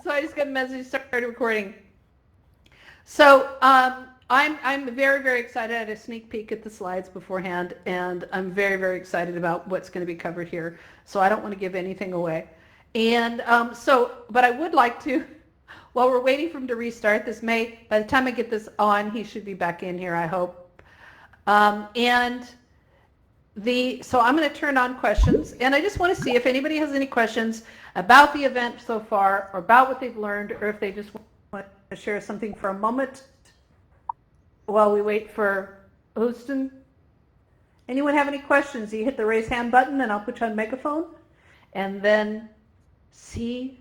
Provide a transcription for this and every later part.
So I just got a message, started recording. So I'm very, very excited. I had a sneak peek at the slides beforehand, and I'm very, very excited about what's going to be covered here. So I don't want to give anything away. And but I would like to, while we're waiting for him to restart, by the time I get this on, he should be back in here, I hope. So I'm going to turn on questions, and I just want to see if anybody has any questions about the event so far, or about what they've learned, or if they just want to share something for a moment while we wait for Hostan. Anyone have any questions? You hit the raise hand button, and I'll put you on megaphone, and then see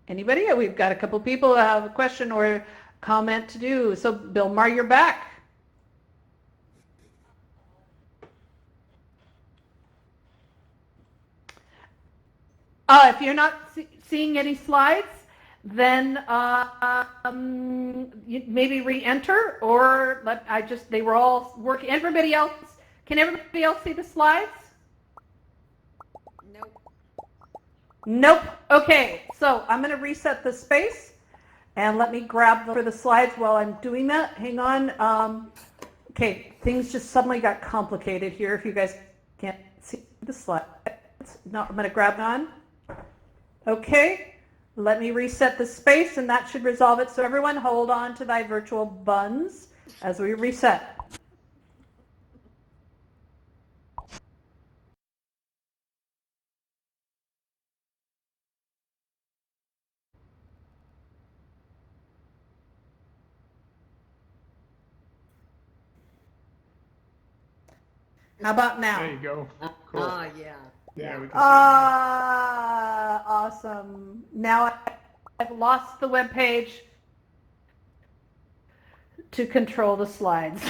anybody. We've got a couple people that have a question or comment to do. So Bill Maher, you're back. If you're not seeing any slides, then maybe re-enter, or they were all working. Everybody else, can everybody else see the slides? Nope. Okay, so I'm going to reset the space, and let me grab for the slides while I'm doing that. Hang on. Okay, things just suddenly got complicated here. If you guys can't see the slides, no, I'm going to grab on. Okay, let me reset the space, and that should resolve it. So everyone hold on to thy virtual buns as we reset. How about now? There you go. Cool. Yeah. Yeah, we can see it awesome. Now I've lost the web page to control the slides.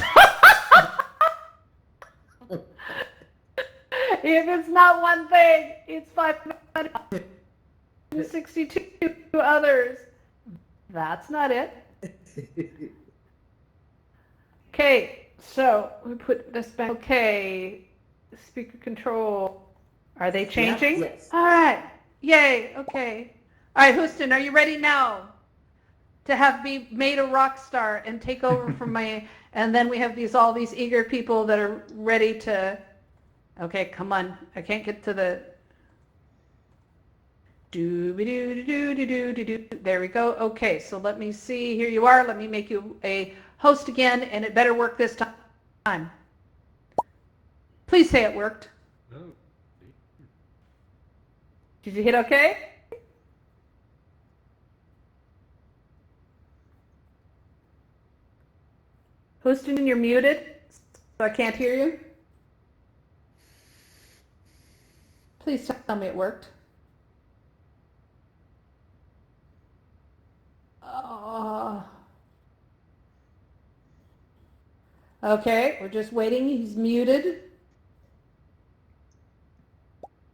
If it's not one thing, it's 562 others. That's not it. Okay, so we put this back. Okay, speaker control. Are they changing? Yes. All right. Yay. Okay. All right, Hostan, are you ready now to have me made a rock star and take over from my? And then we have all these eager people that are ready to. Okay, come on. I can't get to the. There we go. Okay, so let me see. Here you are. Let me make you a host again, and it better work this time. Please say it worked. Oh. Did you hit okay? Hostan, you're muted, so I can't hear you. Please tell me it worked. Okay, we're just waiting. He's muted.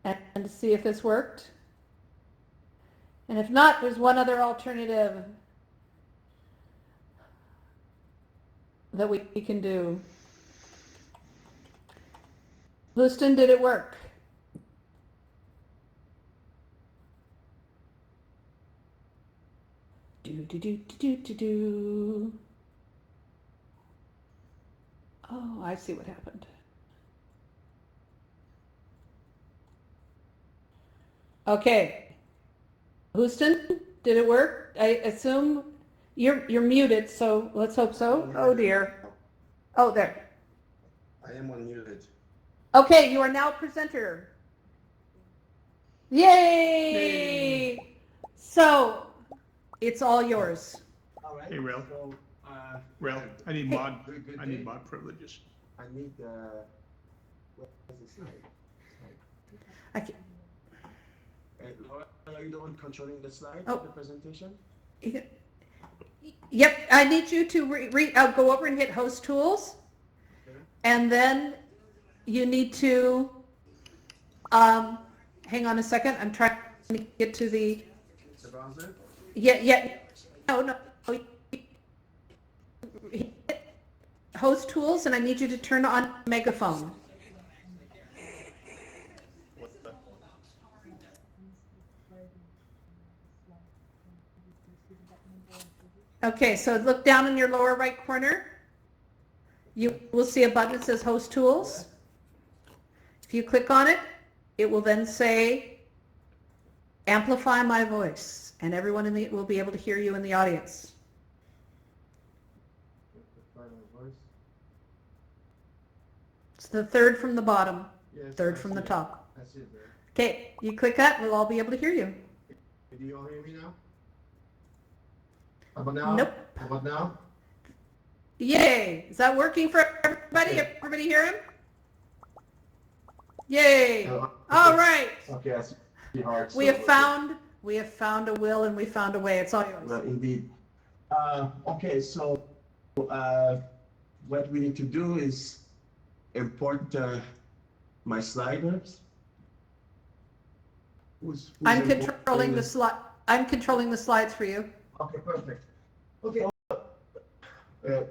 And to see if this worked. And if not, there's one other alternative that we can do. Hostan, did it work? Oh, I see what happened. Okay. Hostan, did it work? I assume you're muted, so let's hope so. Oh dear. Oh, there. I am unmuted. Okay, you are now presenter. Yay! So, it's all yours. All right. Hey, Rel. So, Rel, I need Good I need day. mod privileges. I need what is the slide? I can, Laura, are you the one controlling the slide Oh. of the presentation? Yep, I need you to go over and hit host tools, Okay. and then you need to hang on a second. I'm trying to get to the The browser? no. Hit host tools, and I need you to turn on megaphone. Okay, so look down in your lower right corner. You will see a button that says Host Tools. If you click on it, it will then say Amplify my voice, and everyone will be able to hear you in the audience. It's the third from the bottom, Yes, third I from see the it. top. I see it there. Okay, you click that, we'll all be able to hear you. Do you all hear me now? How about now? Nope. How about now? Yay! Is that working for everybody? Okay. Everybody hear him? Yay! Okay. All right. Okay, I see hearts. We have found a will and we found a way. It's all yours. Well, indeed. Okay, so what we need to do is import my sliders. Who's I'm importing controlling the slide. I'm controlling the slides for you. Okay, perfect. Okay.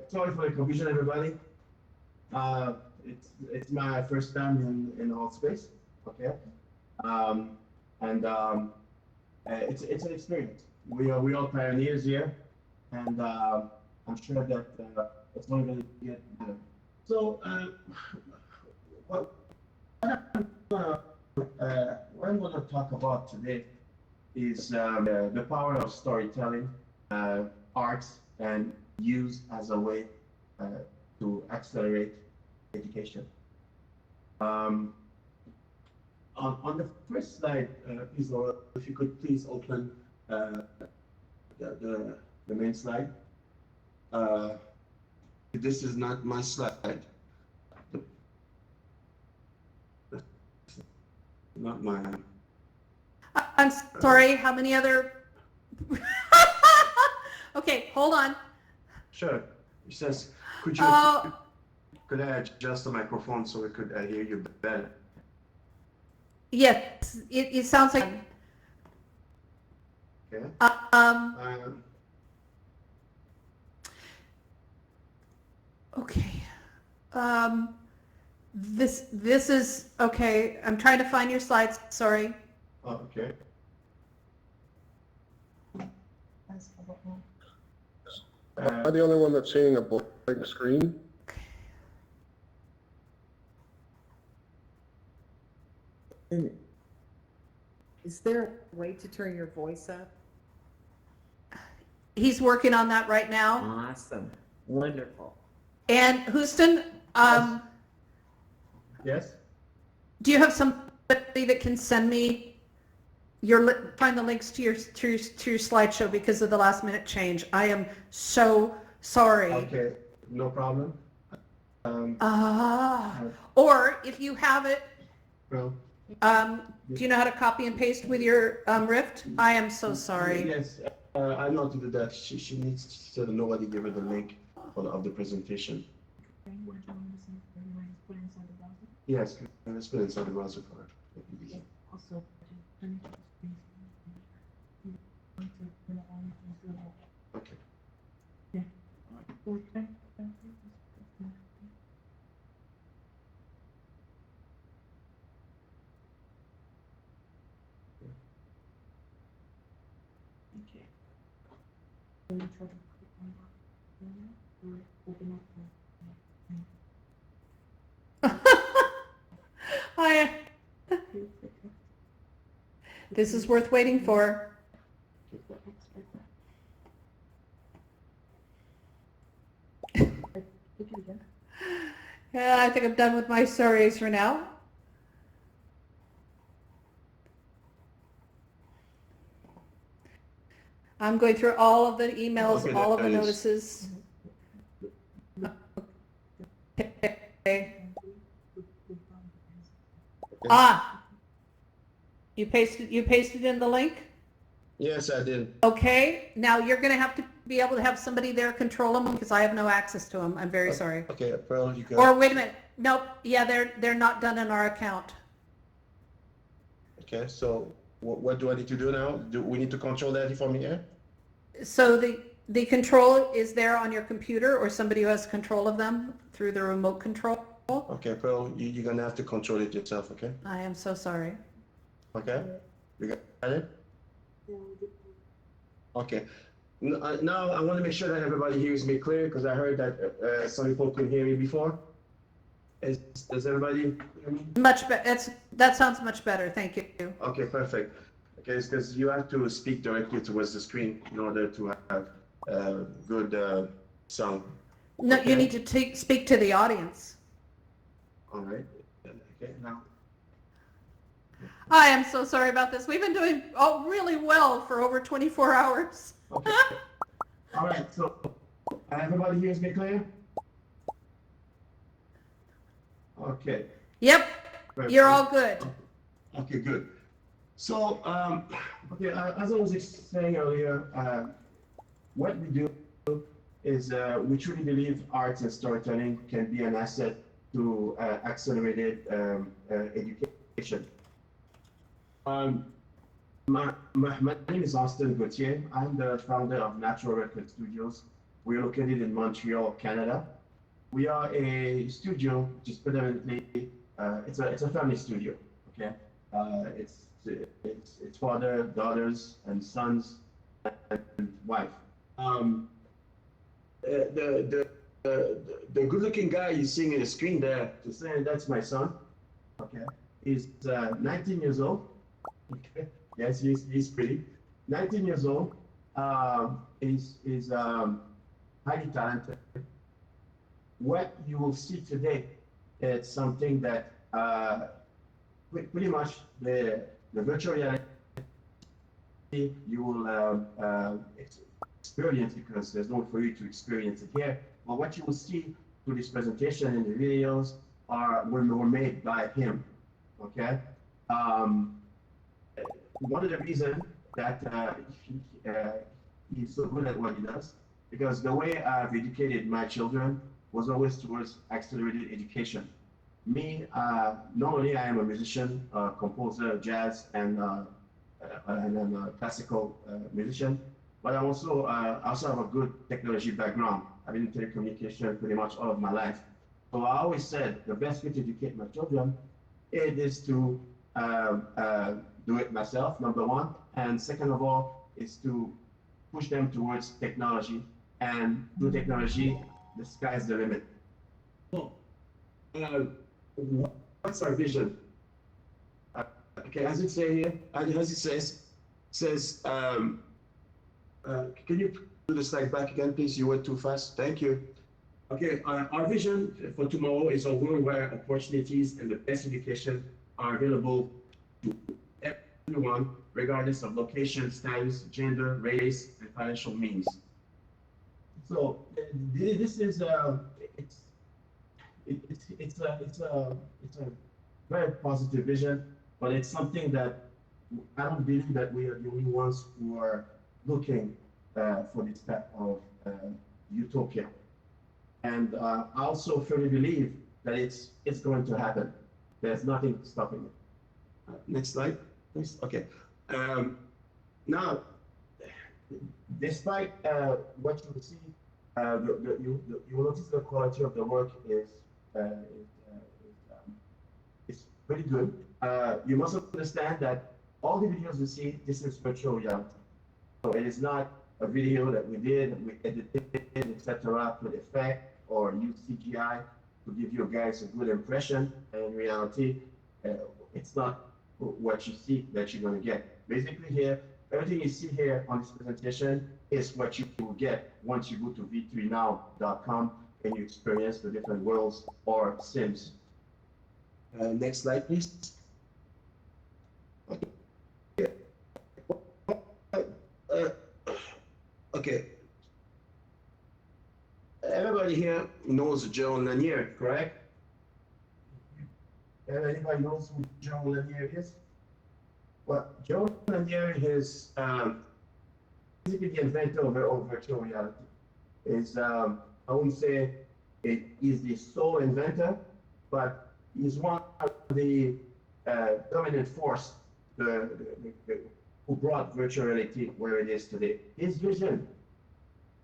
Sorry for the confusion, everybody. It's my first time in all space. Okay. It's an experience. We all pioneers here, and I'm sure that it's only going to get better. So what I'm going to talk about today is the power of storytelling, arts, and use as a way to accelerate education. On the first slide, please, Laura, if you could please open the main slide. This is not my slide. Not mine. I'm sorry. How many other? Okay, hold on. Sure. It says, could I adjust the microphone so we could hear you better? Yes, it sounds like. Okay. Okay. This is okay. I'm trying to find your slides. Sorry. Oh, okay. Am I the only one that's seeing a blank screen? Is there a way to turn your voice up? He's working on that right now. Awesome. Wonderful. And Hostan, Yes. do you have somebody that can send me find the links to your slideshow because of the last minute change? I am so sorry. Okay, no problem. Or if you have it, Well, do you know how to copy and paste with your Rift? I am so sorry. yes, I know how to do that. She needs to nobody give her the link of the presentation. Yes, let's put it inside the browser for her. Okay. Hi. This is worth waiting for. Yeah, I think I'm done with my stories for now. I'm going through all of the emails, Okay, all of the there it is. notices. Okay. You pasted in the link? Yes, I did. Okay, now you're going to have to be able to have somebody there control them because I have no access to them. I'm very sorry. Okay, Pearl, you got. Or wait a minute. Nope. Yeah, they're not done in our account. Okay, so what do I need to do now? Do we need to control that from here? So the control is there on your computer or somebody who has control of them through the remote control. Okay, Pearl, you're gonna have to control it yourself, okay? I am so sorry. Okay? You got it? Okay. Now I want to make sure that everybody hears me clear because I heard that some people couldn't hear me before. Does everybody hear me? Much better. That sounds much better. Thank you. Okay, perfect. Okay, it's because you have to speak directly towards the screen in order to have good sound. No, Okay. you need to speak to the audience. All right. Okay, now. I am so sorry about this. We've been doing really well for over 24 hours. Okay. All right, so everybody hears me clear? Okay. Yep, Perfect. you're all good. Okay, good. So, okay, as I was saying earlier, what we do is we truly believe arts and storytelling can be an asset to accelerated education. My name is Hostan Gouthier. I'm the founder of Natural Record Studios. We're located in Montreal, Canada. We are a studio, just predominantly, it's a family studio, okay? It's father, daughters, and sons, and wife. The good-looking guy you seeing in the screen there, that's my son, okay? He's 19 years old. Okay. Yes, he's pretty. 19 years old. He's highly talented. What you will see today is something that pretty much the virtual reality you will experience, because there's no way for you to experience it here. But what you will see through this presentation and the videos were made by him. Okay. One of the reasons that he's so good at what he does, because the way I've educated my children was always towards accelerated education. Me, not only I am a musician, composer, jazz, and a classical musician, but I also have a good technology background. I've been in telecommunication pretty much all of my life. So I always said the best way to educate my children is to do it myself, number one, and second of all is to push them towards technology, and through technology, the sky's the limit. So, what's our vision? Okay, as it says, can you do the slide back again, please? You went too fast. Thank you. Okay, our vision for tomorrow is a world where opportunities and the best education are available to everyone, regardless of location, status, gender, race, and financial means. So this is it's a very positive vision, but it's something that I don't believe that we are the only ones who are looking for this type of utopia. And I also firmly believe that it's going to happen. There's nothing stopping it. Next slide, please. Okay. Now, despite what you will see, you will notice the quality of the work is pretty good. You must understand that all the videos you see, this is virtual reality. So it is not a video that we did, we edited, etc., with effect or use CGI to give you guys a good impression. And in reality, it's not what you see that you're going to get. Basically here, everything you see here on this presentation is what you will get once you go to v3now.com and you experience the different worlds or sims. Next slide, please. Okay. Everybody here knows Joe Lanier, correct? Anybody knows who Joe Lanier is? Well, Joe Lanier is basically the inventor of virtual reality. I wouldn't say it is the sole inventor, but he's one of the dominant force who brought virtual reality where it is today. His vision,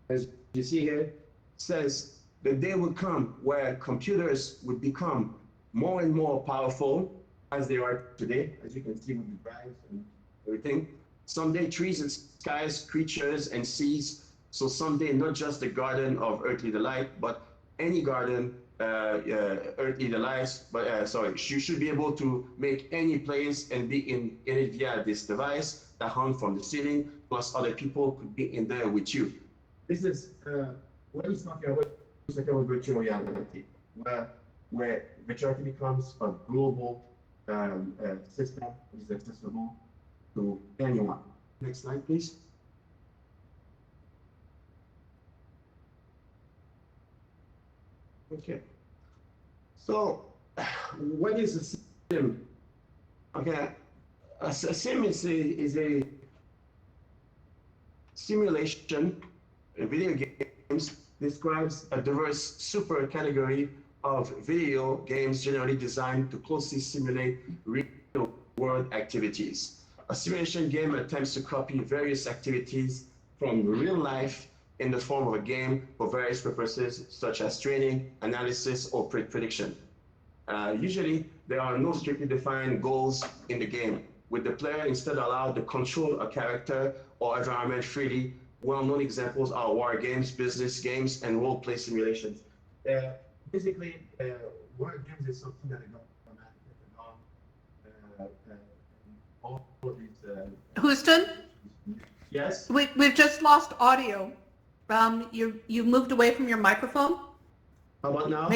as you see here, says the day will come where computers would become more and more powerful as they are today, as you can see with the drives and everything. someday trees and skies, creatures and seas. So someday not just the garden of earthly delight, but any garden, earthly delights. But sorry, you should be able to make any place and be in it via this device that hung from the ceiling. Plus, other people could be in there with you. This is what is talking about virtual reality, where virtuality becomes a global system that is accessible to anyone. Next slide, please. Okay. So, what is a sim? Okay, a sim is a simulation. Video games describes a diverse super category of video games generally designed to closely simulate real-world activities. A simulation game attempts to copy various activities from real life in the form of a game for various purposes, such as training, analysis, or prediction. Usually, there are no strictly defined goals in the game, with the player instead allowed to control a character or environment freely. Well-known examples are war games, business games, and role-play simulations. Basically, war games is something that all of these. Houston, Yes. we've just lost audio. You moved away from your microphone. How about now?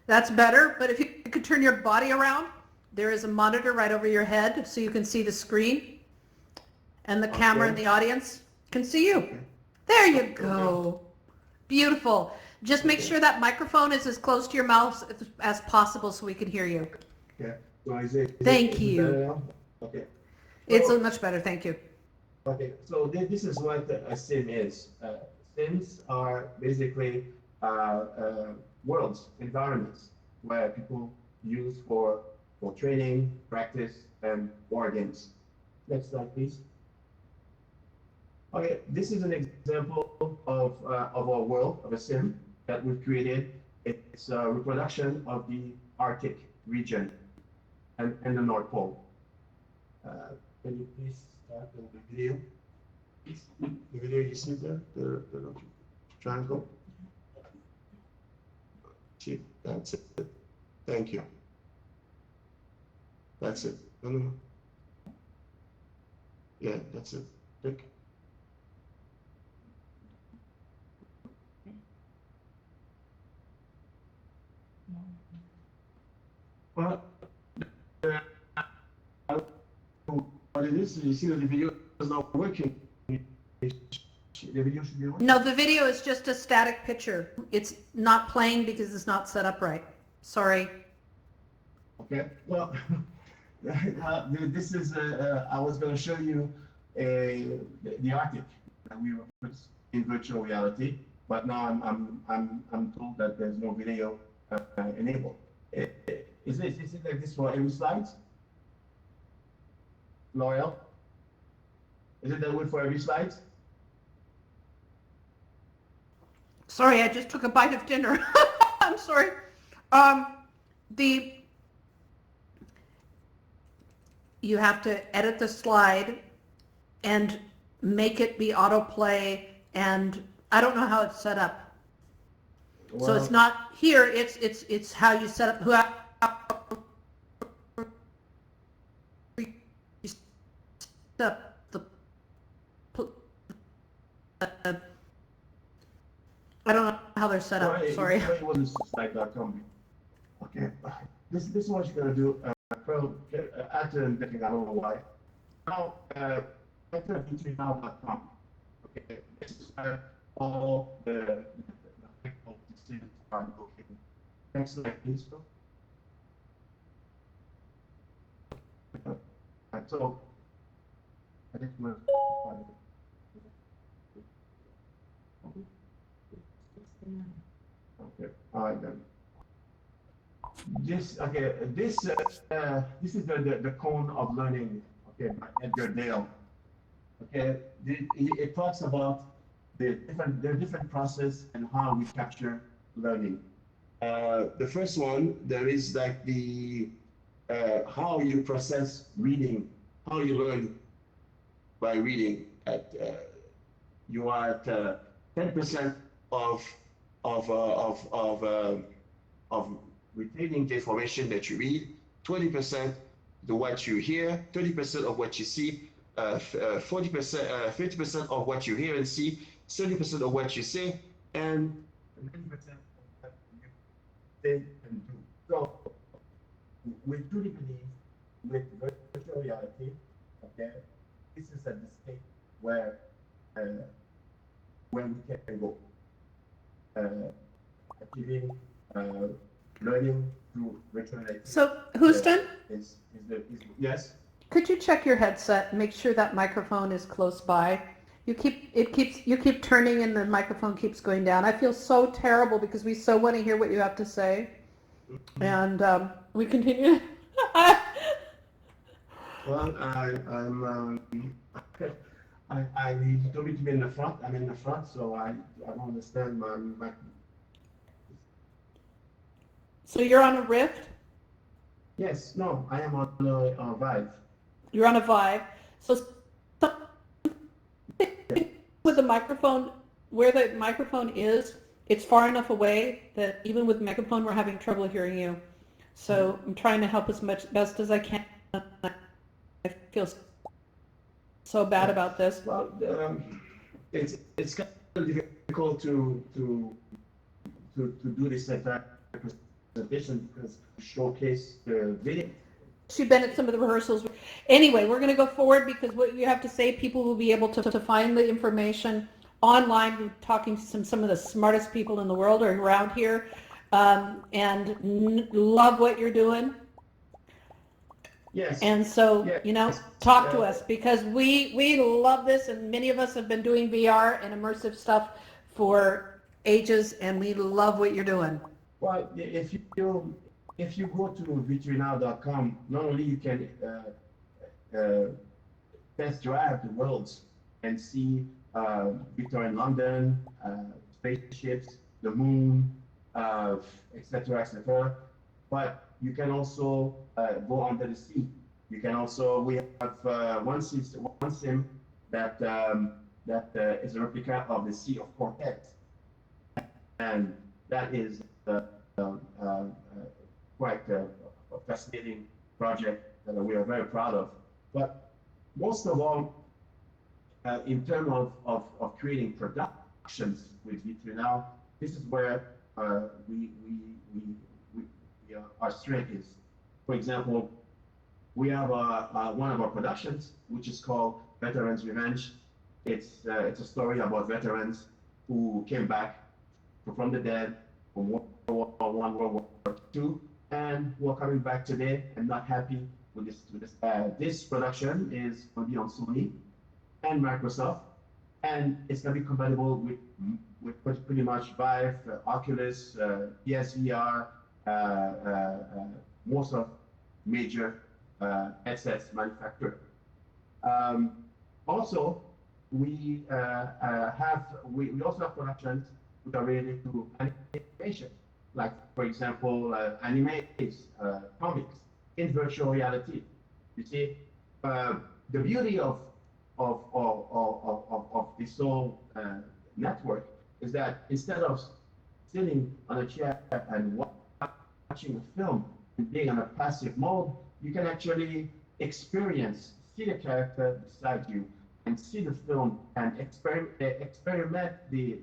That's better, but if you could turn your body around, there is a monitor right over your head so you can see the screen, and the camera in the audience can see you. There you go. Beautiful. Just make sure that microphone is as close to your mouth as possible so we can hear you. Yeah. So is Thank it you. better now? Okay. It's much better, thank you. Okay, so this is what a sim is. Sims are basically worlds, environments where people use for training, practice, and war games. Next slide, please. Okay, this is an example of our world, of a sim that we've created. It's a reproduction of the Arctic region and the North Pole. Can you please start the video? The video you see there, the triangle. See, that's it. Thank you. That's it. No. Yeah, that's it. Click. Well, what it is, you see that the video is not working. The video should be working. No, the video is just a static picture. It's not playing because it's not set up right. Sorry. Okay, well, this is, I was going to show you the Arctic that we put in virtual reality, but now I'm told that there's no video enabled. Is it like this for every slide? L'Oreal? Is it that way for every slide? Sorry, I just took a bite of dinner. I'm sorry. You have to edit the slide and make it be autoplay, and I don't know how it's set up. Well, So it's not here, it's how you set up, I don't know how they're set up, sorry. It wasn't slide.com. Okay, this is what you're going to do. After undertaking, I don't know why. Now, enter now.com. Okay, this is where all the decisions are located. Next slide, please, Phil. So, I think we're okay, all right then. This is the cone of learning. Okay, by Edgar Dale. Okay, it talks about the different process and how we capture learning. The first one, there is like the how you process reading, how you learn by reading. You are at 10% of of, uh, of, of, uh, of retaining the information that you read, 20% the what you hear, 30% of what you see, 40%, 50% of what you hear and see, 70% of what you say, and 90% of what you say and do. So we truly believe with virtual reality, okay, this is at the state where uh, we can go. Achieving learning through virtual reality. So, Hostan, yes. could you check your headset and make sure that microphone is close by? You keep turning and the microphone keeps going down. I feel so terrible because we so want to hear what you have to say, and we continue. Well, I'm I you told me to be in the front. I'm in the front, so I don't understand my. So you're on a Rift? Yes, no, I am on a Vive. You're on a Vive. So with the microphone, where the microphone is, it's far enough away that even with microphone, we're having trouble hearing you. So I'm trying to help as best as I can. I feel so bad about this. Well, it's kind of difficult to do this entire presentation because showcase the video. You've been at some of the rehearsals. Anyway, we're going to go forward because what you have to say, people will be able to find the information online. We're talking to some of the smartest people in the world are around here, and love what you're doing. Yes. And so, Yes. you know, talk to us because we love this, and many of us have been doing VR and immersive stuff for ages, and we love what you're doing. Well, if you go to vitrinow.com, not only you can test drive the worlds and see Victor in London, spaceships, the moon, etc., etc. But you can also go under the sea. You can also, we have one sim that is a replica of the Sea of Cortez, and that is quite a fascinating project that we are very proud of. But most of all, in terms of creating productions with Vitrinow, this is where our strength is. For example, we have one of our productions, which is called Veterans Revenge. It's a story about veterans who came back from the dead, from World War I, World War II, and who are coming back today and not happy with this. This production is going to be on Sony and Microsoft, and it's going to be compatible with pretty much Vive, Oculus, PSVR, most of major headsets manufacturer. Also, we also have productions which are related to animation, like for example, animes, comics in virtual reality. You see, the beauty of this whole network is that instead of sitting on a chair and watching a film and being on a passive mode, you can actually experience, see the character beside you, and see the film and experiment the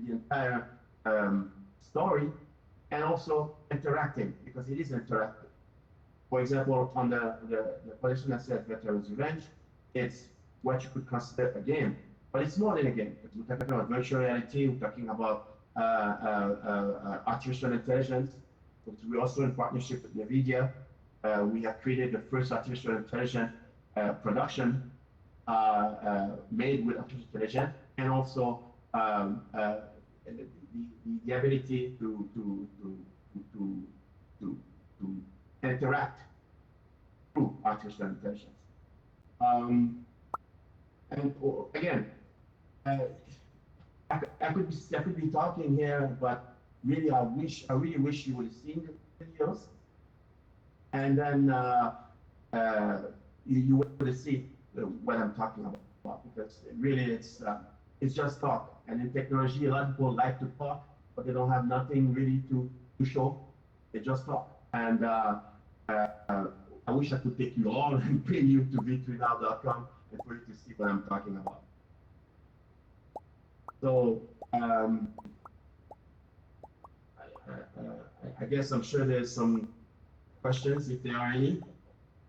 entire story, and also interacting, because it is interactive. For example, on the collection I said, Veterans Revenge, it's what you could consider a game, but it's more than a game. We're talking about virtual reality, we're talking about artificial intelligence. We're also in partnership with NVIDIA. We have created the first artificial intelligence production made with artificial intelligence, and also the ability to interact through artificial intelligence. And again, I could be talking here, but really, I really wish you would have seen the videos. And then you will see what I'm talking about, because really it's just talk. And in technology, a lot of people like to talk, but they don't have nothing really to show. They just talk. And I wish I could take you all and bring you to v3now.com and for you to see what I'm talking about. So I guess I'm sure there's some questions, if there are any.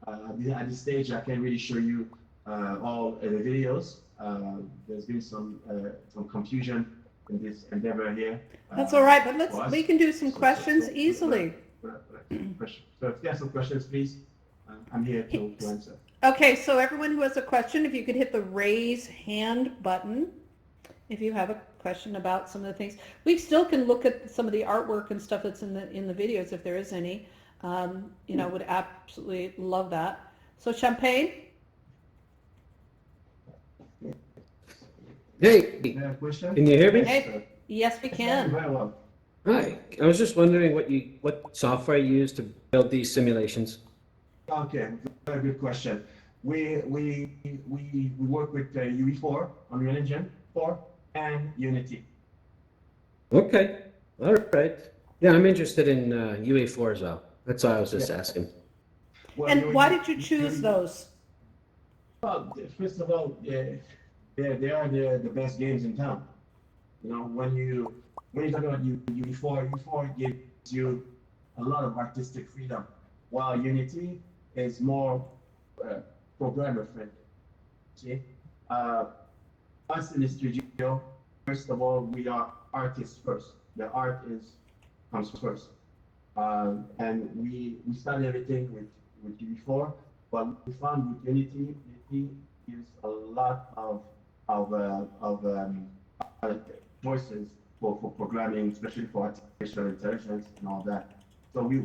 At this stage, I can't really show you all the videos. There's been some confusion in this endeavor here. That's all right, but for us. we can do some questions easily. So if you have some questions, please, I'm here to answer. Okay, so everyone who has a question, if you could hit the raise hand button, if you have a question about some of the things. We still can look at some of the artwork and stuff that's in the videos, if there is any. Would absolutely love that. So Champagne? Hey, You have a question? can you hear me? Hey, yes, we can. Very well. Hi, I was just wondering what software you use to build these simulations. Okay, very good question. We work with UE4, Unreal Engine 4, and Unity. Okay, all right. Yeah, I'm interested in UA4 as well. That's why I was just asking. Well, And why did you choose those? Well, first of all, they are the best games in town. You know, when you talk about UE4 gives you a lot of artistic freedom, while Unity is more programmer friendly. See, us in the studio, first of all, we are artists first. The art comes first, and we started everything with UE4, but we found with Unity gives a lot of choices for programming, especially for artificial intelligence and all that. So we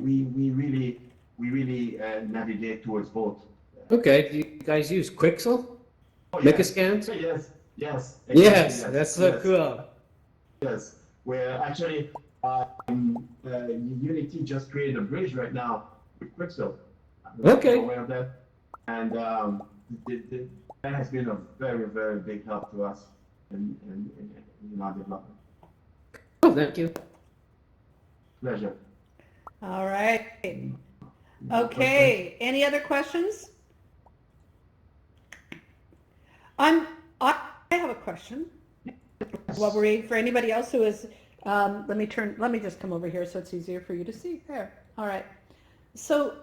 really navigate towards both. Okay, do you guys use Quixel? Oh, Microscans? Yes, yes. Yes, that's so yes. cool. Yes, we're actually Unity just created a bridge right now with Quixel. Okay. Aware of that, and that has been a very, very big help to us in our development. Oh, thank you. Pleasure. All right. Okay, any other questions? I have a question. While we're waiting for anybody else who is, let me just come over here so it's easier for you to see. There. All right. So,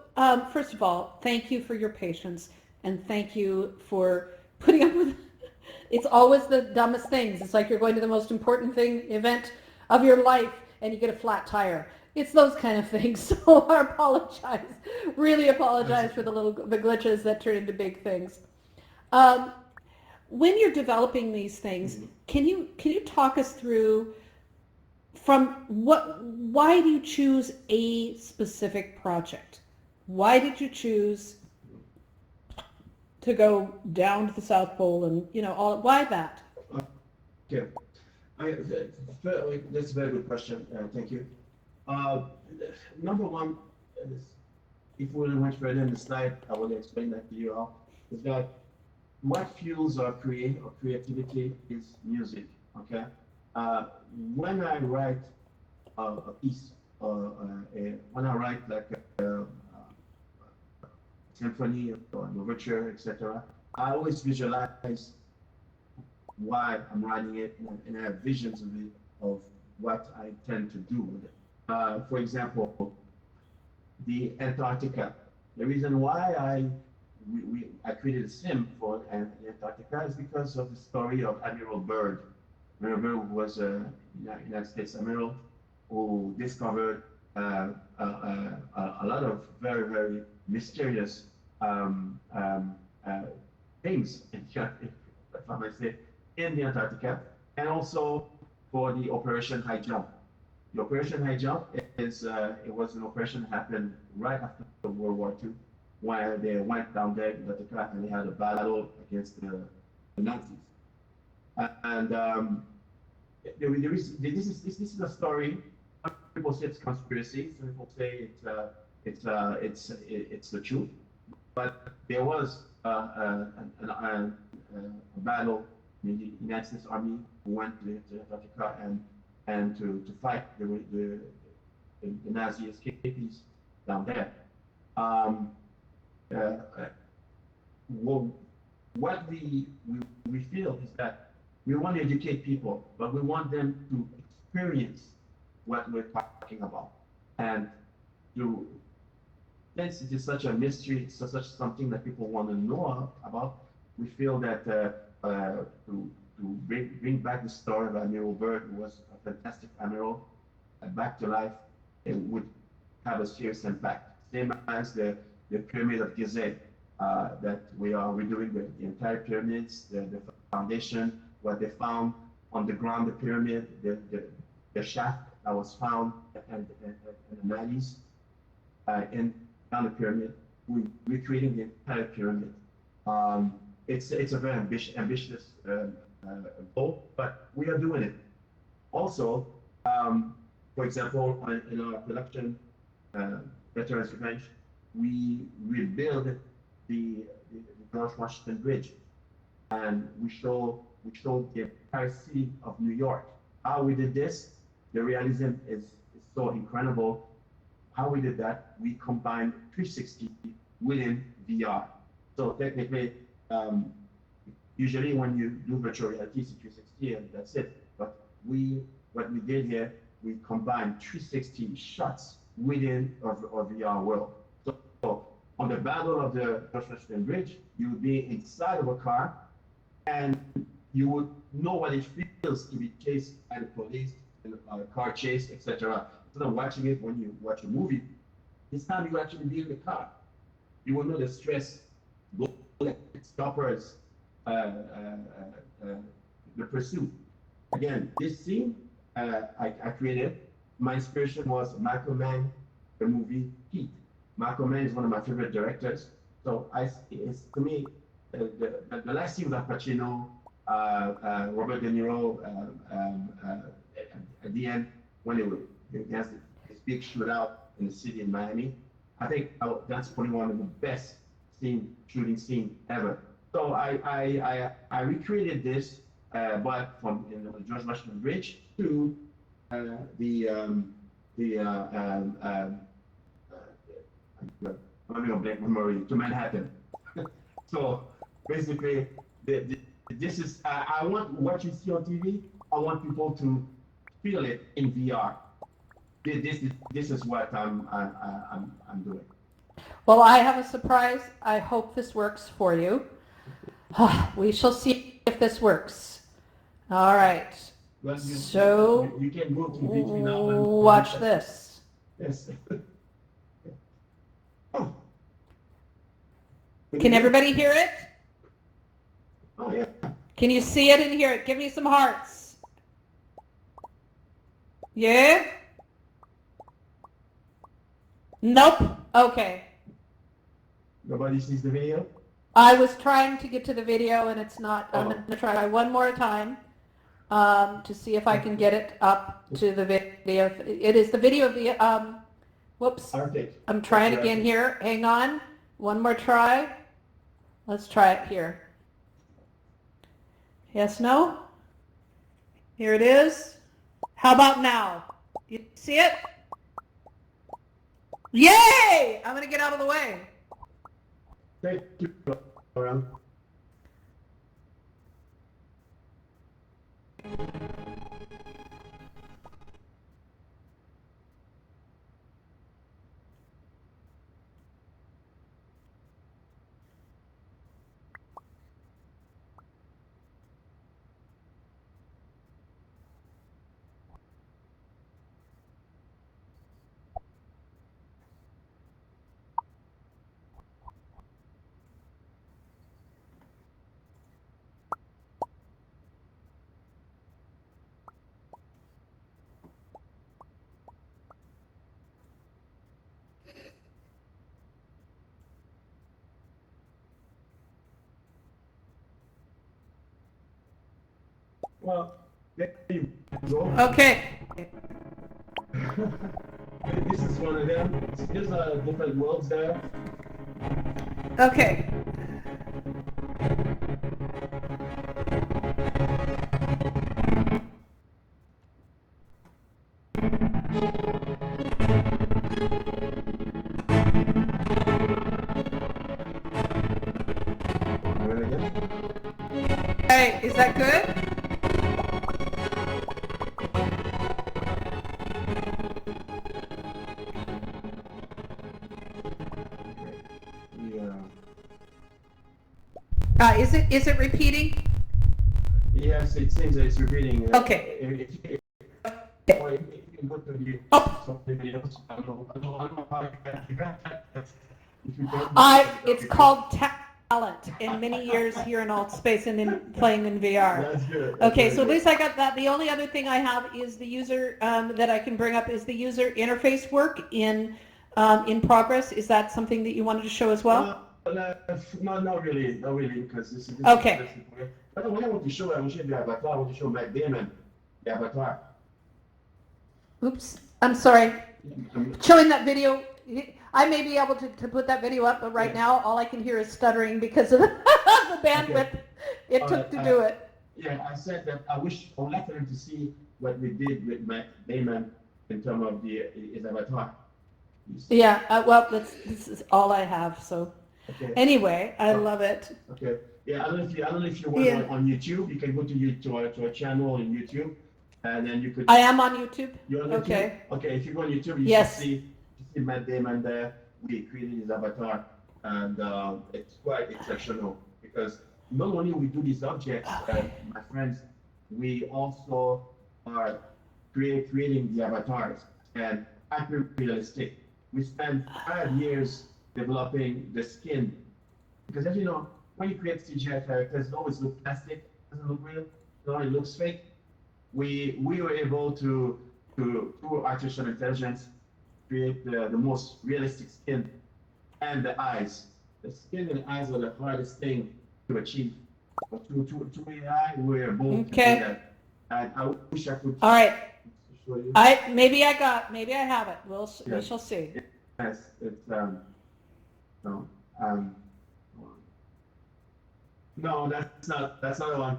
first of all, thank you for your patience, and thank you for putting up with, it's always the dumbest things. It's like you're going to the most important event of your life, and you get a flat tire. It's those kind of things. So I apologize, really apologize for the glitches that turn into big things. When you're developing these things, can you talk us through why do you choose a specific project? Why did you choose to go down to the South Pole and, why that? Okay. That's a very good question. Thank you. Number one, if we went further in the slide, I will explain that to you all, is that what fuels our creativity is music, okay? When I write a piece, when I write like a symphony or an overture, etc., I always visualize why I'm writing it, and I have visions of it, of what I tend to do with it. For example, the Antarctica. The reason why I created a sim for Antarctica is because of the story of Admiral Byrd. Admiral Byrd was a United States admiral who discovered a lot of very, very mysterious things, if I may say, in the Antarctica, and also for the Operation High Jump. The Operation High Jump it was an operation that happened right after World War II, where they went down there in Antarctica and they had a battle against the Nazis. And this is a story. Some people say it's conspiracy. Some people say it's the truth. But there was a battle in the United States Army who went to Antarctica and to fight the Nazi escapees down there. Well, what we feel is that we want to educate people, but we want them to experience what we're talking about. And since it is such a mystery, it's such something that people want to know about, we feel that to bring back the story of Admiral Byrd, who was a fantastic admiral, back to life, it would have a serious impact. Same as the Pyramid of Gizeh, that we're doing the entire pyramids, the foundation, what they found on the ground, the pyramid, the shaft that was found in the 90s, and down the pyramid. We're creating the entire pyramid. It's a very ambitious goal, but we are doing it. Also, for example, in our production, Veterans Revenge, we rebuild the George Washington Bridge, and we show the entire city of New York. How we did this, the realism is so incredible. How we did that, we combined 360 within VR. So technically, usually when you do virtual reality, it's 360 and that's it. But what we did here, we combined 360 shots within our VR world. So on the battle of the George Washington Bridge, you would be inside of a car, and you would know what it feels to be chased by the police, and a car chase, etc. Instead of watching it when you watch a movie, this time you actually be in the car. You will know the stress, bullets, stoppers, the pursuit. Again, this scene I created. My inspiration was Michael Mann, the movie Heat. Michael Mann is one of my favorite directors. So it's to me the last scene with Al Pacino, Robert De Niro at the end when it has this big shootout in the city in Miami. I think that's probably one of the best shooting scene ever. So I recreated this, but from the George Washington Bridge to I'm having a blank memory, to Manhattan. So basically, this is I want what you see on TV. I want people to feel it in VR. This is what I'm doing. Well, I have a surprise. I hope this works for you. We shall see if this works. All right. Well, So you can go to between now and watch this. Yes. Oh. Can everybody hear it? Oh yeah. Can you see it and hear it? Give me some hearts. Yeah? Nope. Okay. Nobody sees the video? I was trying to get to the video and it's not. I'm going to try one more time to see if I can get it up to the video. It is the video of the, whoops. I'm trying again here. Hang on. One more try. Let's try it here. Yes, no? Here it is. How about now? You see it? Yay! I'm going to get out of the way. Thank you, Laura. Well, there you go. Okay. This is one of them. There's different worlds there. Okay. again. Hey, is that good? Yeah. Is it repeating? Yes, it seems that it's repeating. Okay. Or if you go to the Oh. something else, I don't know how you can do that. If you don't- It's called talent in many years here in alt space and in playing in VR. That's good. Okay, That's so at very least I got that. The only other thing I have is the user that I can bring up is the user interface work in progress. Is that something that you wanted to show as well? No, not really, because this is Okay. But when I want to show, I want to show the avatar. I want to show Matt Damon, the avatar. Oops, I'm sorry. I'm- Showing that video, I may be able to put that video up, but right Yeah. now all I can hear is stuttering because of the bandwidth it took to do it. Yeah, I said that I would like for them to see what we did with Matt Damon in terms of his avatar. You see? Yeah, well, this is all I have, so. Okay. Anyway, I love it. Okay. Yeah, I don't know if you want Yeah. on YouTube. You can go to our channel on YouTube, and then you could. I am on YouTube. You're on YouTube? Okay. Okay. If you go on YouTube, you Yes. can see Matt Damon there. We created his avatar, and it's quite exceptional because not only we do these objects, my friends, we also are creating the avatars and hyper realistic. We spent 5 years developing the skin because, as you know, when you create CGI characters, it always looks plastic, doesn't look real. It looks fake. We were able to through artificial intelligence create the most realistic skin and the eyes. The skin and eyes are the hardest thing to achieve. But to AI, we're able to do Okay. that. And I wish I could All right. show you. Maybe I have it. We Yes. shall see. Yes, it's no, that's not the one.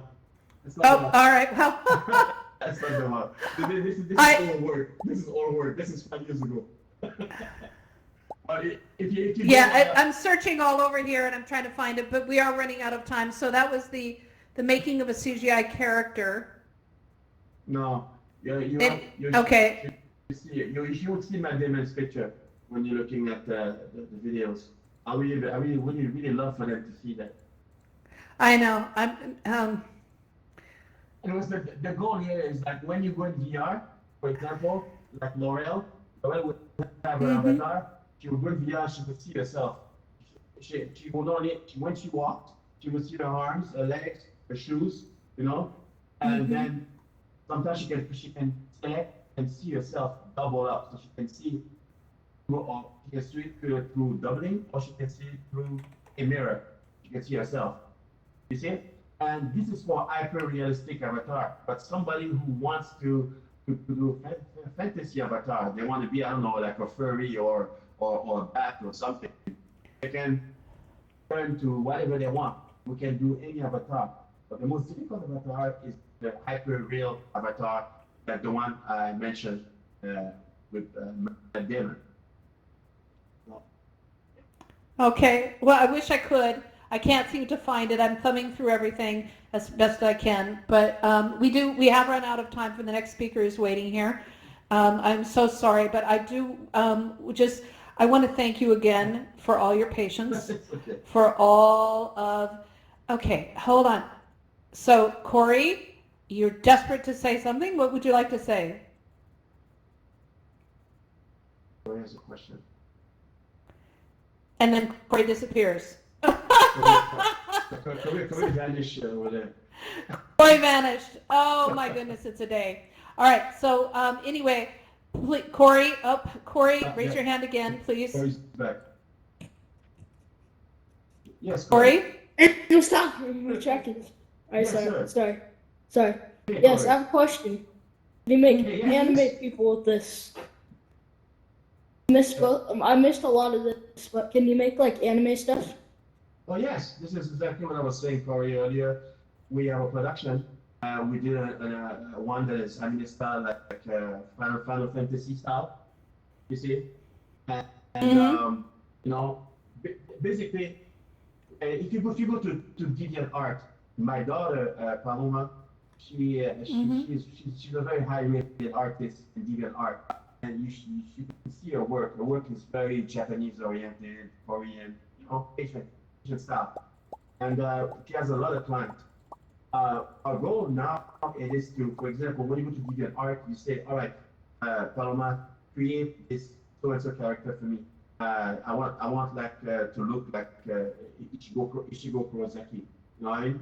That's not Oh, the one. all right. Well, That's not the one. This is old work. This is old work. This is 5 years ago. But if you yeah, I'm searching all over here and I'm trying to find it, but we are running out of time. So that was the making of a CGI character. no, Okay. You would see Matt Damon's picture when you're looking at the videos. I really love for them to see that. I know. And it was the goal here is that when you go in VR, for example, like L'Oreal would have her avatar. She would go in VR, she could see herself. She would only when she walked, she would see her arms, her legs, her shoes, and then sometimes she can select and see herself double up, so she can see through doubling, or she can see through a mirror. She can see herself. You see? And this is for hyper-realistic avatar. But somebody who wants to do fantasy avatar, they want to be, I don't know, like a furry or a bat or something. They can turn to whatever they want. We can do any avatar. But the most difficult avatar is the hyper-real avatar, like the one I mentioned with Matt Damon. Okay. Well, I wish I could. I can't seem to find it. I'm thumbing through everything as best I can, but we have run out of time for the next speaker who's waiting here. I'm so sorry, but I do I want to thank you again for all your patience, Okay. for all of, okay, hold on. So Corey, you're desperate to say something. What would you like to say? Here's a question. And then Corey disappears. Corey vanished over there. Corey vanished. Oh my goodness, it's a day. All right. So anyway, Corey, raise your hand again, please. Corey's back. Yes, Corey. No, stop. We're checking. All right, Yes, sorry. Hey, Yes, Corey. I have a question. Can you make Okay, yes. animate people with this? I missed a lot of this, but can you make like anime stuff? Oh yes, this is exactly what I was saying, Corey, earlier. We have a production. We did one that is anime style, like Final Fantasy style. You see, and basically, if you go to DeviantArt, my daughter Paloma, she's a very high-rated artist in DeviantArt, and you can see her work. Her work is very Japanese-oriented, Korean, Asian style, and she has a lot of clients. Our goal now it is to, for example, when you go to DeviantArt, you say, all right, Paloma, create this so-and-so character for me. I want like to look like Ichigo Kurosaki. You know what I mean?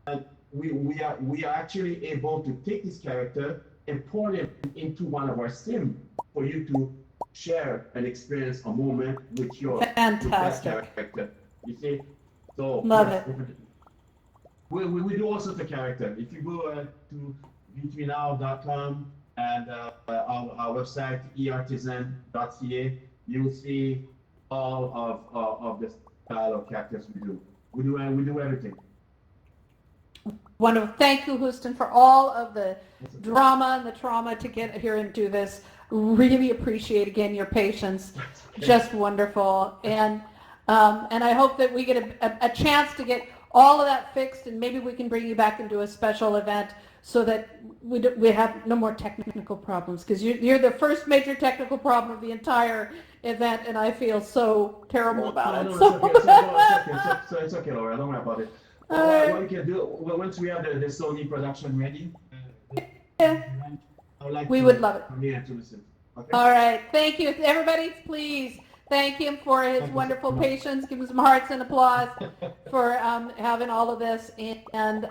And we are actually able to take this character and pour it into one of our sim for you to share an experience, a moment with Fantastic. with that character. You see? So Love yes, it. we do all sorts of character. If you go to betweenow.com and our website eartisan.ca, you will see all of the style of characters we do. We do everything. Wonderful. Thank you, Hostan, for all of the drama and the trauma to get here and do this. Really appreciate, again, your patience. Just wonderful. And I hope that we get a chance to get all of that fixed, and maybe we can bring you back and do a special event so that we have no more technical problems, because you're the first major technical problem of the entire event, and I feel so terrible about it. It's okay, Laura. Don't worry about it. What we can do, once we have the Sony production ready, Yeah. I would like We would love it. Come here to listen. Okay? All right. Thank you. Everybody, please thank him for his Thank you wonderful so much. patience. Give him some hearts and applause for having all of this. And